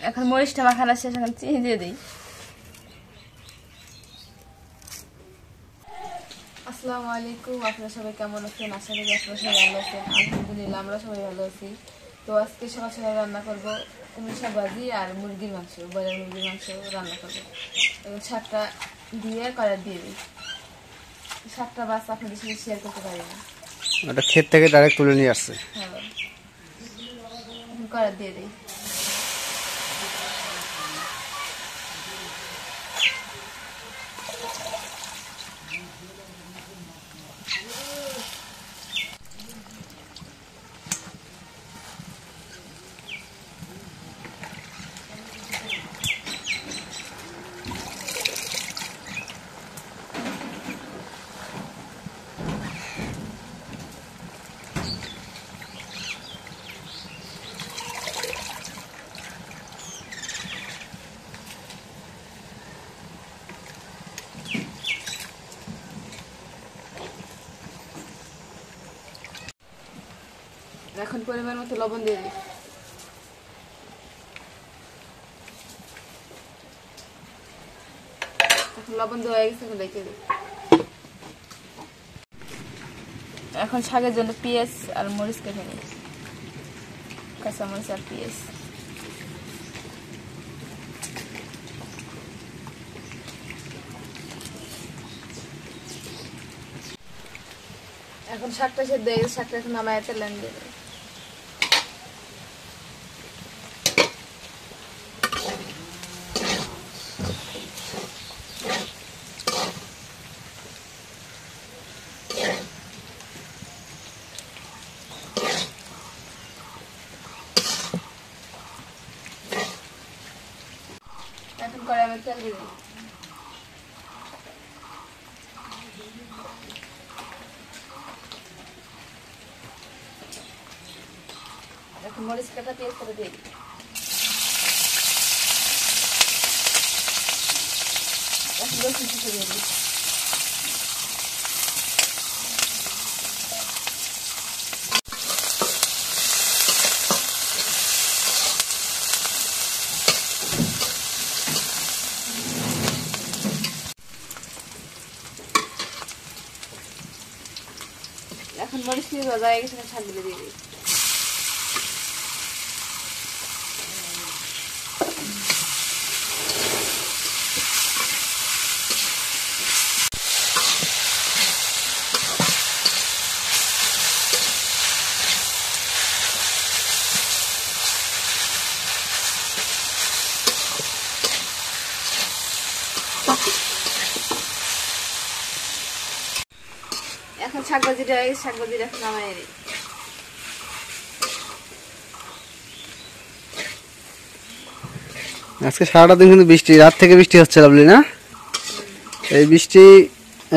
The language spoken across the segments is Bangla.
এখন মরিচটা মাখানো শেষ, এখন চিনি দিয়ে দিই। আসসালামু আলাইকুম, আপনারা সবাই কেমন আছেন? আশা করি আপনারা সবাই ভালো আছেন। আলহামদুলিল্লাহ আমরা সবাই ভালো আছি। তো আজকে সকাল সকাল রান্না করবো কুমড়ো শাক ভাজি আর মুরগির মাংস, ব্রয়লার মুরগির মাংস রান্না করবো। এবং শাকটা দিয়ে কড়াই দিয়ে দিই। শাকটা বাস আপনাদের সাথে শেয়ার করতে পারি না, ওটা ক্ষেত থেকে ডাইরেক্ট তুলে নিয়ে আসছে। হ্যাঁ, কড়াই দিয়ে দিই। এখন পরিমাণ মতো লবণ দিয়ে দিই। এখন লবণ দেওয়া হয়ে গেছে, এখন রেখে দিই। এখন শাকের জন্য পেঁয়াজ আর মরিচ কেটে নিই, কাঁচামরিচ আর পেঁয়াজ। এখন শাকটা সেদ্ধ হয়ে গেছে, শাকটা এখন নামায় তেল দিয়ে দিই। এখন কড়াই আমি তেল দিয়ে দিই। এখন মরিচ কাটা পেঁয়াজ কাটা দিয়ে দিই। এখন রসুন কুচি দিয়ে দিই। এখন মরিচ দিয়ে ভাজা হয়ে গেছে, শাকগুলো দিয়ে দিই। এখন শাক ভাজিটা হয়ে গেছে, শাক ভাজিটা এখন নামাই নিই। আজকে সারাটা দিন কিন্তু বৃষ্টি, রাত থেকে বৃষ্টি হচ্ছে লাভলি না? এই বৃষ্টি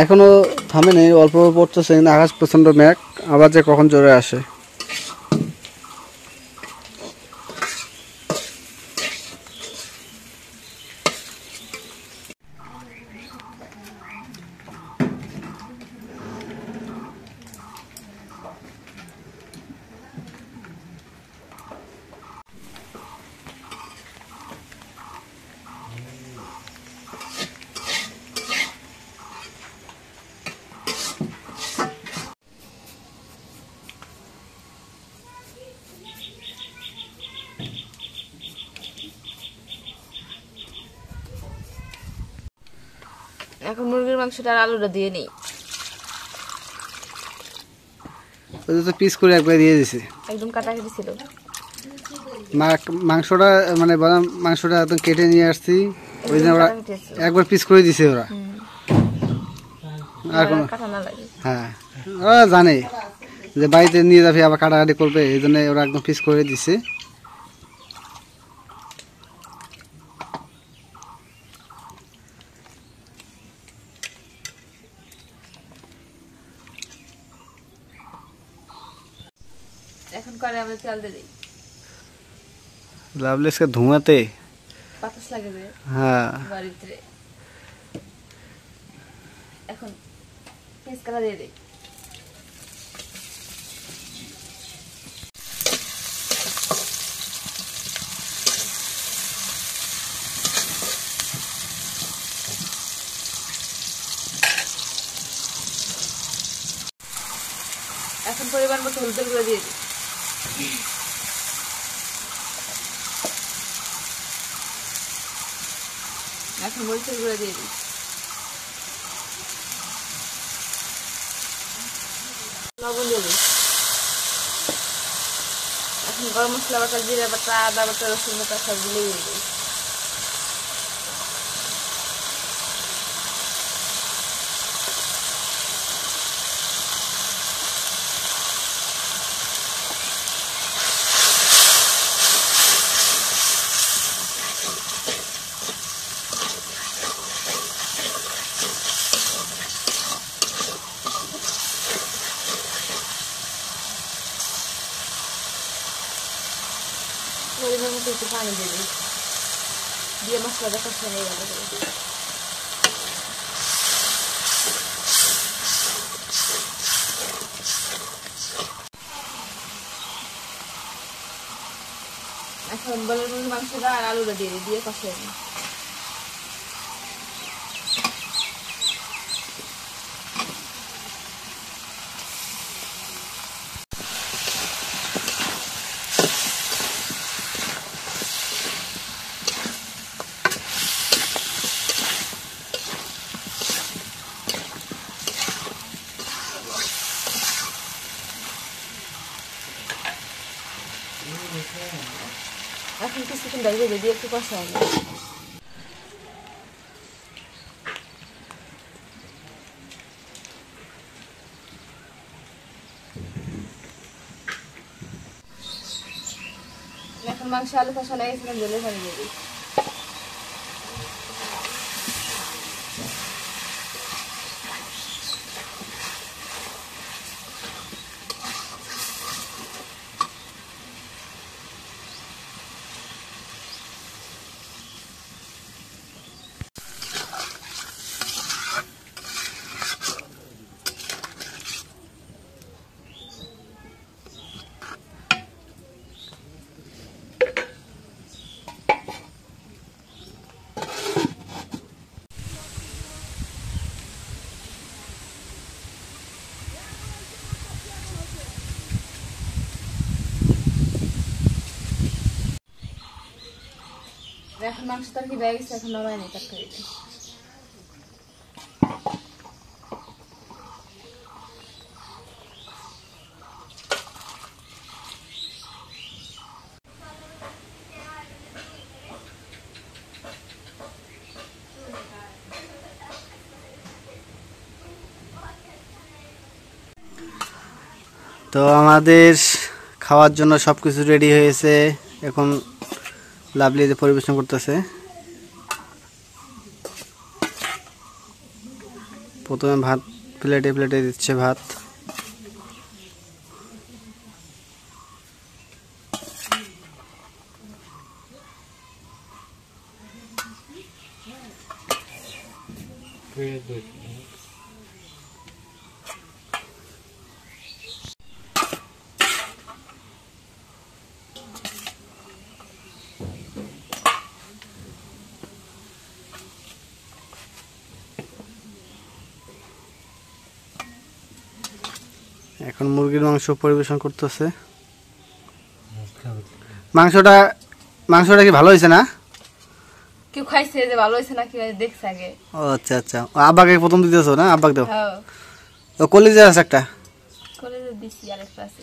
এখনো থামে নেই, অল্প অল্প পড়তেছে, কিন্তু আকাশ প্রচন্ড মেঘ, আবার যে কখন জোরে আসে। এখন মুরগির মাংসটা আর আলুটা দিয়ে নিই। তো পিস করে একবার দিয়ে দিছে, একদম কাটাকাটি ছিল। মাংসটা মানে বললাম মাংসটা একদম কেটে নিয়ে আসছি, ওই জন্য ওরা একবার পিস করে দিছে ওরা। আর কোনো কাটা না লাগে। হ্যাঁ, ওরা জানে যে বাড়িতে নিয়ে যাবে আবার কাটাকাটি করবে, এই জন্য ওরা একদম পিস করে দিছে। এখন করে আমরা চাল দিয়ে দিই। লাভলি আজকে ধুমাতে বাতাস লাগে যে, হ্যাঁ। বাড়িতে এখন পেঁয়াজ কাটা দিয়ে দিই। এখন পরিমাণ মতো হলুদের গুঁড়ো দিয়ে দিই। এখন মরিচের গুঁড়ো দিয়ে দিই। লবণ দিয়ে দিই। এখন গরম মশলা বাটা, জিরা বাটা, আদা বাটা, রসুন বাটা সবগুলো দিয়ে দিই। পরিমাণ মতো একটু পানি দিয়ে দিই, দিয়ে মশলাটা কষানো হয়ে গেল। এখন বলের মুরগির মাংসটা আর আলুটা দিয়ে দিই, দিয়ে কষাই নিই। এখন কিছুক্ষণ ঢেকে দিয়ে একটু কষাই নিই। এখন মাংস আলু কষানো হয়ে গেছে, জলের পানি দিয়ে দিই। এখন মাংস তরকারি হয়ে গেছে, এখন নামাই নেই তরকারিটা। তো আমাদের খাওয়ার জন্য সব কিছু রেডি হয়েছে। এখন লাভলি যে পরিবেশন করতেছে। প্রথমে ভাত প্লেটে প্লেটে দিচ্ছে ভাত। এখন মুরগির মাংস পরিবেশন করতেছে। মাংসটা মাংসটা কি ভালো হয়েছে না? কেউ খাইছে যে ভালো হয়েছে না কি দেখছে আগে। ও আচ্ছা আচ্ছা, আব্বাকে প্রথম দিতেছো না? আব্বাকে দাও। হ্যাঁ, ও কলিজা আছে একটা। কলেজে দিছি, আর একটা আছে।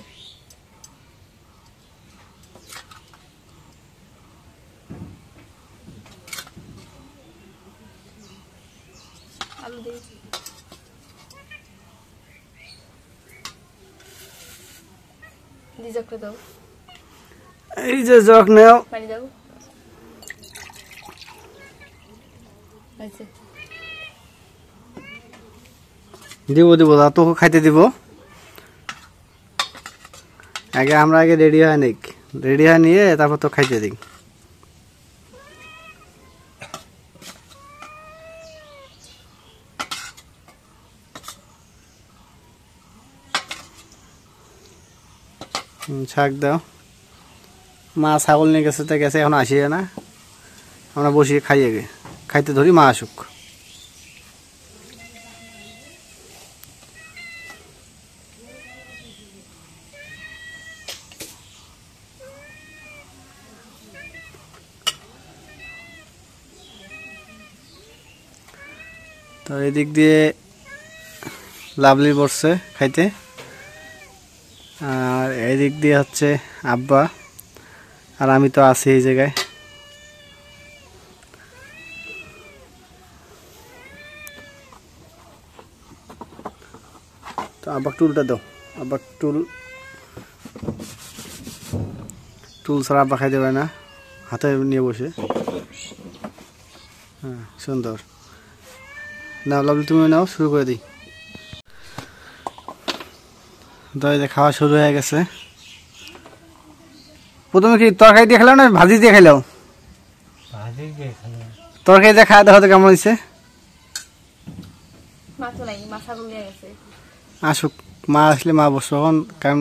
আলু দিই, দি জকটা দাও, এই যে জগ নেও, পানি দাও। আচ্ছা, দিব দিব, তো খাইতে দিব। আমরা আগে রেডি হয় নিক, রেডি হয় নিয়ে তারপর তো খাইতে দিই। শাক দাও। মা ছাগল নিয়ে গেছে, তো গেছে, এখন আসিয়ে না। আমরা বসিয়ে খাইয়ে খাইতে ধরি, মা আসুক। তো এদিক দিয়ে লাভলি বসছে খাইতে, আর এদিক দিয়ে হচ্ছে আব্বা, আর আমি তো আছি এই জায়গায়। তো আব্বা টুলটা দাও, আব্বা টুল ছাড়া আব্বা খাইতে পারে না, হাতে নিয়ে বসে। হ্যাঁ সুন্দর, নাও লাভলি তুমি নাও, শুরু করে দিই। দই খাওয়া শুরু হয়ে গেছে। প্রথমে কি তরকারি দিয়ে খেলাম না ভাজি দিয়ে খেলাম? তরকারি দিয়ে খাওয়া দেখো তো কেমন হয়েছে। আসুক, মা আসলে মা বসবো এখন, কারণ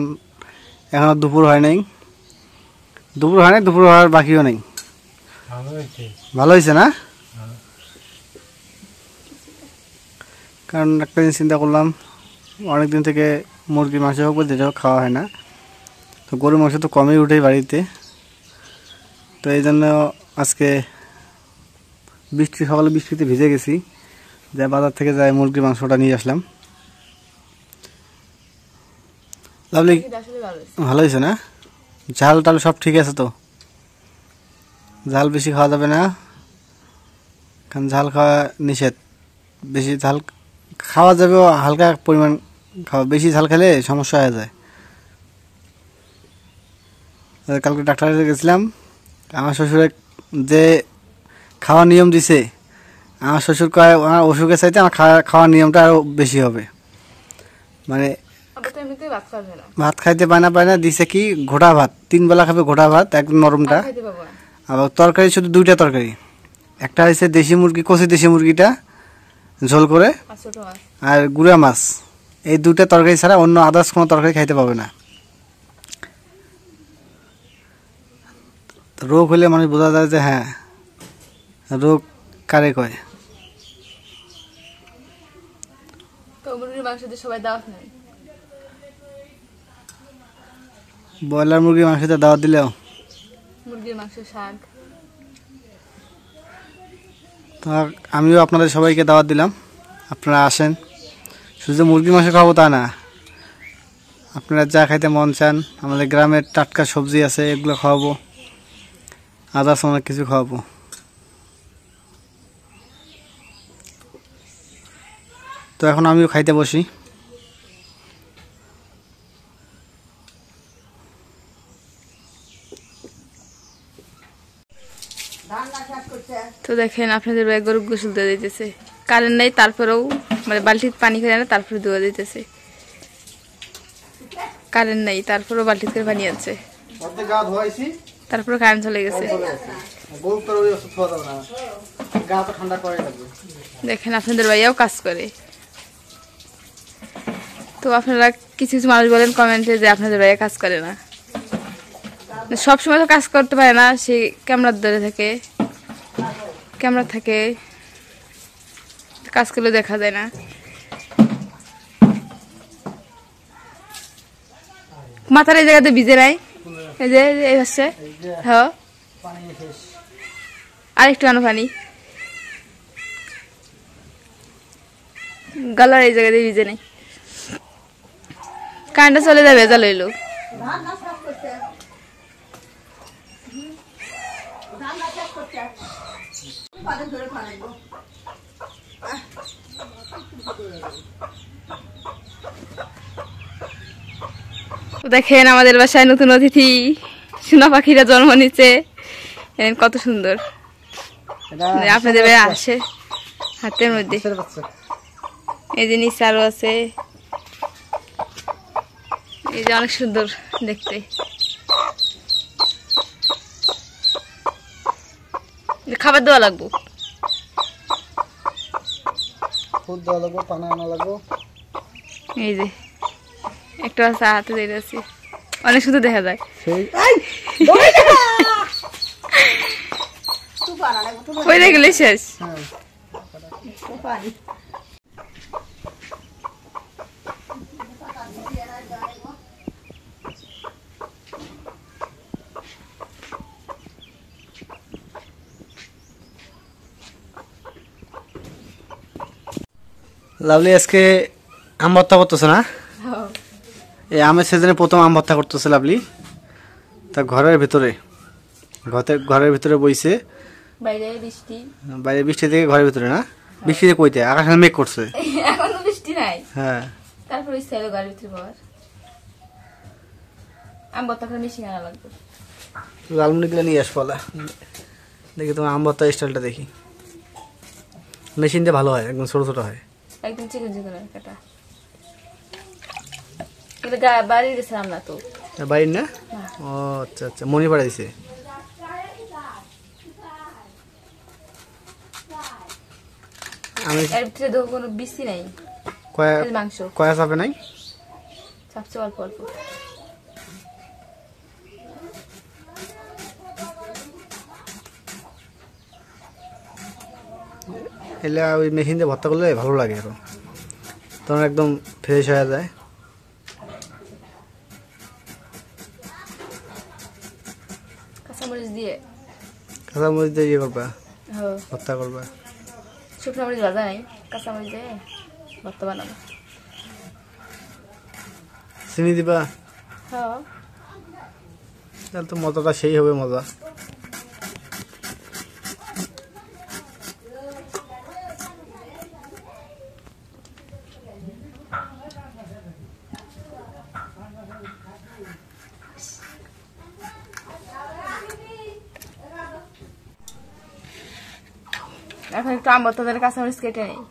এখনো দুপুর হয় নাই, দুপুর হওয়ার বাকিও নেই। ভালো হয়েছে না? কারণ একটা দিন চিন্তা করলাম, অনেকদিন থেকে মুরগির মাংস হোক বা যেটা হোক খাওয়া হয় না, তো গরুর মাংস তো কমই উঠেই বাড়িতে। তো এই জন্য আজকে সকালে বৃষ্টিতে ভিজে গেছি, যা বাজার থেকে যাই মুরগির মাংসটা নিয়ে আসলাম। লাভলি ভালো হয়েছে না? ঝাল টাল সব ঠিক আছে তো? ঝাল বেশি খাওয়া যাবে না, কারণ ঝাল খাওয়া নিষেধ। বেশি ঝাল খাওয়া যাবে হালকা পরিমাণ খাওয়া, বেশি ঝাল খেলে সমস্যা হয়ে যায়। কালকে ডাক্তারের গেছিলাম, আমার শ্বশুরে যে খাওয়ার নিয়ম দিছে, আমার শ্বশুর কয় আমার অসুখের চাইতে আমার খাওয়ার নিয়মটা আরও বেশি হবে। মানে ভাত খাইতে পায় না, দিছে কি ঘোটা ভাত, 3 বেলা খাবে ঘোটা ভাত একদম নরমটা। আবার তরকারি শুধু 2টা তরকারি, একটা হচ্ছে দেশি মুরগি, কচি দেশি মুরগিটা ঝোল করে, আর গুঁড়া মাছ। এই 2টা তরকারি ছাড়া অন্য আদার্স কোনো তরকারি খাইতে পাবে না। রোগ হলে মানুষ বোঝা যায় যে হ্যাঁ রোগ কারে কয়। ব্রয়লার মুরগির মাংসতে দাওয়াত দিলেও, মুরগির মাংস, শাক, তো আমিও আপনাদের সবাইকে দাওয়াত দিলাম, আপনারা আসেন। শুধু মুরগির মাংস খাবো তা না, আপনারা যা খাইতে মন চান, আমাদের গ্রামের টাটকা সবজি আছে, এগুলো খাওয়াবো, আদার্স অনেক কিছু খাওয়াবো। তো এখন আমিও খাইতে বসি। তো দেখেন আপনাদের ভাই গরু গোসল দিয়ে দিতেছে, কারেন্ট নেই তারপরেও মানে বালতিতে পানি করে না, তারপরে ধোয়া দিতেছে। কারেন্ট নেই তারপরেও বালতিতে করে পানি আছে, তারপরে কারেন্ট চলে গেছে। দেখেন আপনাদের ভাইয়াও কাজ করে। তো আপনারা কিছু কিছু মানুষ বলেন কমেন্টে যে আপনাদের ভাইয়া কাজ করে না, সবসময় তো কাজ করতে পারে না, সে ক্যামেরার ধরে থাকে, ক্যামেরা থাকে, কাজ করলে দেখা যায় না। মাথার এই জায়গাতে ভিজে নাই, এই যে এই হচ্ছে, হ্যাঁ আরেকটু আনো পানি, গলার এই জায়গাতে ভিজে নাই। কারেন্টটা চলে যাবে, ভেজা লইলো। দেখেন আমাদের বাসায় নতুন অতিথি সোনা পাখিরা জন্ম নিচ্ছে, কত সুন্দর। আপনাদের আসে হাতের মধ্যে, এই যে নিচে আরো আছে, এই যে অনেক সুন্দর দেখতে। খাবার দেওয়া লাগবো, এই যে একটা চা হাতে দিয়ে আছে, অনেক সুন্দর দেখা যায়। ওই দেখলে শেষ। লাভলি আজকে আম ভর্তা করতেছে না? এই আমের সিজনে প্রথম আম ভর্তা করতেছে লাভলি। তা ঘরের ভিতরে বইছে, বাইরে বৃষ্টি থেকে ঘরের ভিতরে না, বৃষ্টিতে কইতে আকাশে মেঘ করছে, এখন তো বৃষ্টি নাই। হ্যাঁ তারপর ইচ্ছা হলো ঘরের ভিতরে বর আম ভর্তা করে মিশিয়ে আনা লাগবে। লালমুড়িগুলো নিয়ে আসবো। দেখি তোমার আম ভর্তা স্টাইলটা দেখি। মেশিন দিয়ে ভালো হয়, একদম ছোট ছোট হয়, একদম চিকন চিকন কাটা। কিন্তু বাড়ি গেছিলাম না তো, বাইর না? ও আচ্ছা আচ্ছা, মণিপাড়া দিছে। আমি এর ভিতরে দেখো কোনো বিসি নাই, মাংস কয়া চাপে নাই, চাপছে অল্প অল্প। এলে ওই মেশিন দিয়ে ভর্তা করলে ভালো লাগে, আরো তখন একদম ফ্রেশ হয়ে যায়। কাঁচামরিচ দিয়ে ইয়ে করবা, ভর্তা করবা। শুকনো মরিচ ভাজা নাই, কাঁচামরিচ দিয়ে ভর্তা বানাবো। চিনি দিবা, হ্যাঁ তাহলে তো মজাটা সেই হবে মজা। এখন একটু আম ভর্তা ধরে কাঁচামরিচ কেটে নেই।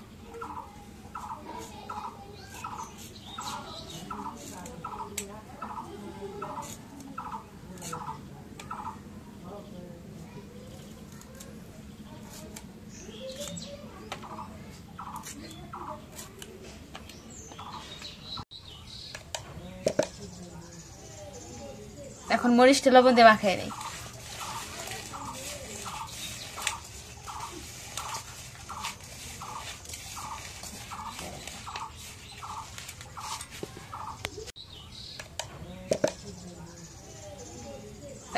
এখন মরিচটা লবণ দিয়ে মাখাই নেই।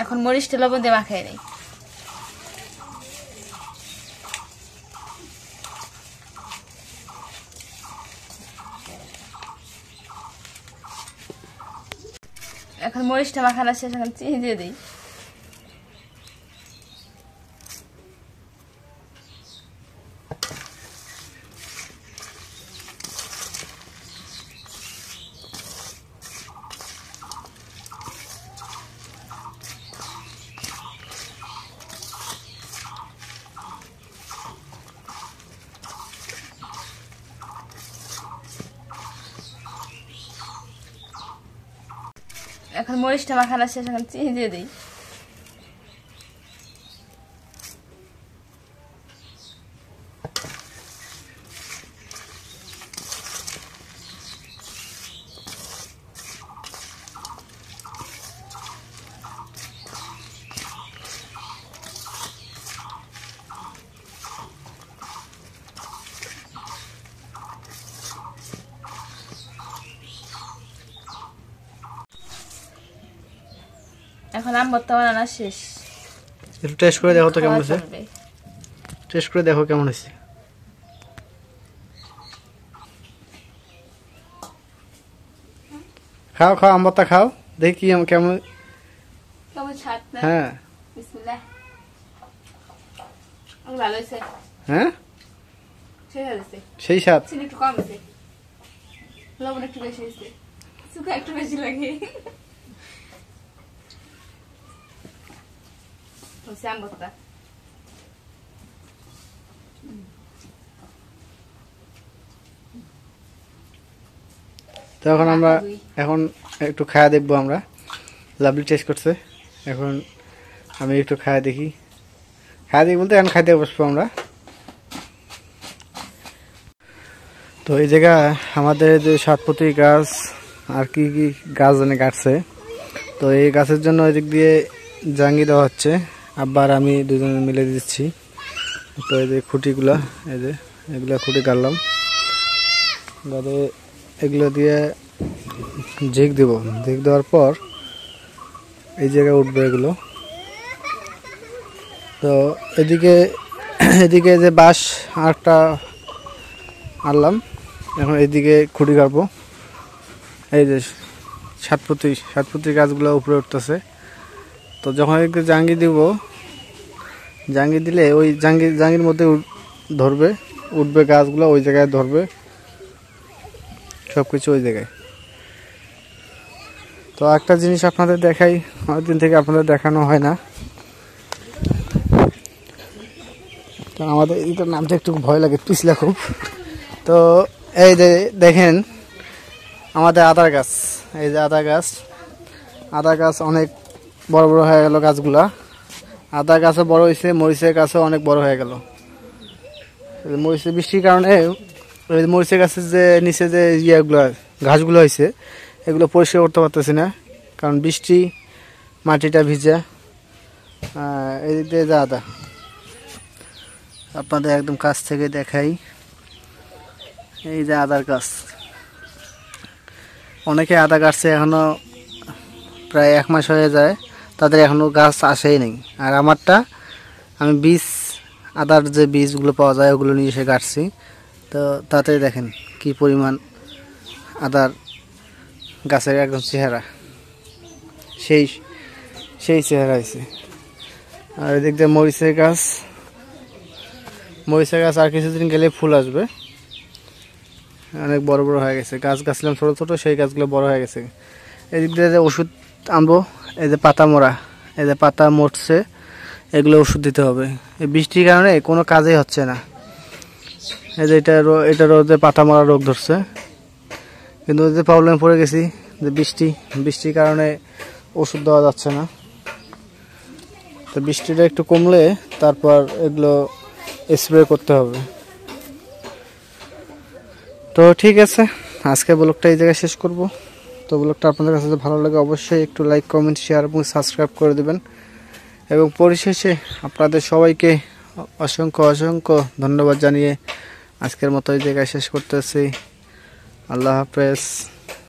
এখন মরিচটা লবণ দিয়ে মাখাই নেই। এখন মরিচটা মাখানো শেষ, এখন চিনি দিয়ে দিই। এখন মরিচটা মাখানো শেষ, এখন চিনি দিয়ে দিই। এখন আম ভর্তা বানানো শেষ। একটু টেস্ট করে দেখো তো কেমন হয়েছে, টেস্ট করে দেখো কেমন হয়েছে। খাও খাও, আম ভর্তা খাও, দেখি কেমন। হ্যাঁ ভালো হয়েছে, হ্যাঁ সেই স্বাদ। চিনি একটু কম হয়েছে, লবণ একটু বেশি হয়েছে, শুকা একটু বেশি লাগে। আম ভর্তা তো এখন আমরা একটু খাওয়া দেখবো আমরা। লাভলি টেস্ট করছে, এখন আমি একটু খাওয়া দেখি। খাওয়া দেখি বলতে এখন খাইতে বসবো আমরা। তো এই জায়গা আমাদের যে সাতপতি গাছ আর কি কি গাছ জানে কাটছে, তো এই গাছের জন্য ওই দিক দিয়ে জাঙ্গি দেওয়া হচ্ছে। আব্বার আমি দুজনে মিলে দিচ্ছি। তো এই যে খুঁটিগুলা, এই যে এগুলা খুঁটি কাটলাম, বাদে এগুলো দিয়ে ঝিক দেব। ঝিক দেওয়ার পর এই জায়গায় উঠবে এগুলো। তো এদিকে যে বাঁশ আরেকটা আনলাম, এখন এইদিকে খুঁটি কাটবো। এই যে সাতপত্রী গাছগুলো উপরে উঠতেছে। তো যখন একটু জাঙ্গি দিব, জাঙ্গি দিলে ওই জাঙ্গির মধ্যে ধরবে, উঠবে গাছগুলো ওই জায়গায় ধরবে, সব কিছু ওই জায়গায়। তো একটা জিনিস আপনাদের দেখাই, অনেকদিন থেকে আপনাদের দেখানো হয় না। তো আমাদের এটার নামটা একটু ভয় লাগে, পিছলা খুব। তো এই যে দেখেন আমাদের আদার গাছ, এই যে আদা গাছ অনেক বড় বড় হয়ে গেল গাছগুলা। আদা গাছও বড় হয়েছে, মরিচের গাছও অনেক বড় হয়ে গেল। মরিচের বৃষ্টির কারণে মরিচের গাছের যে নিচে যে ইয়েগুলো ঘাসগুলো হয়েছে এগুলো পরিষ্কার করতে পারতেছি না, কারণ বৃষ্টি, মাটিটা ভিজা। এদিক দিয়ে যে আদা, আপনাদের একদম কাছ থেকে দেখাই। এই যে আদার গাছ, অনেকে আদা গাছছে এখনো প্রায় 1 মাস হয়ে যায়, তাদের এখনো গাছ আসেই নেই। আর আমারটা আমি আদার যে বীজগুলো পাওয়া যায় ওগুলো নিয়ে এসে গাছছি। তো তাতে দেখেন কি পরিমাণ আদার গাছের একদম চেহারা, সেই চেহারা হয়েছে। আর এদিক দিয়ে মরিচের গাছ আর কিছুদিন গেলে ফুল আসবে, অনেক বড় বড় হয়ে গেছে। গাছছিলাম ছোট ছোট, সেই গাছগুলো বড় হয়ে গেছে। এদিক দিয়ে যে ওষুধ আনবো, এই যে পাতা মরা, এই যে পাতা মরছে, এগুলো ওষুধ দিতে হবে। এই বৃষ্টির কারণে কোনো কাজই হচ্ছে না। এই যে এটা রোদে পাতা মরা রোগ ধরছে, কিন্তু ওই যে প্রবলেম পড়ে গেছি যে বৃষ্টির কারণে ওষুধ দেওয়া যাচ্ছে না। তো বৃষ্টিটা একটু কমলে তারপর এগুলো স্প্রে করতে হবে। তো ঠিক আছে, আজকে ব্লগটা এই জায়গায় শেষ করব। তো ব্লগটা আপনাদের কাছে ভালো লাগে অবশ্যই একটু লাইক, কমেন্ট, শেয়ার এবং সাবস্ক্রাইব করে দেবেন। এবং পরিশেষে আপনাদের সবাইকে অসংখ্য ধন্যবাদ জানিয়ে আজকের মতো এই জায়গায় শেষ করতেছি। আল্লাহ হাফেজ।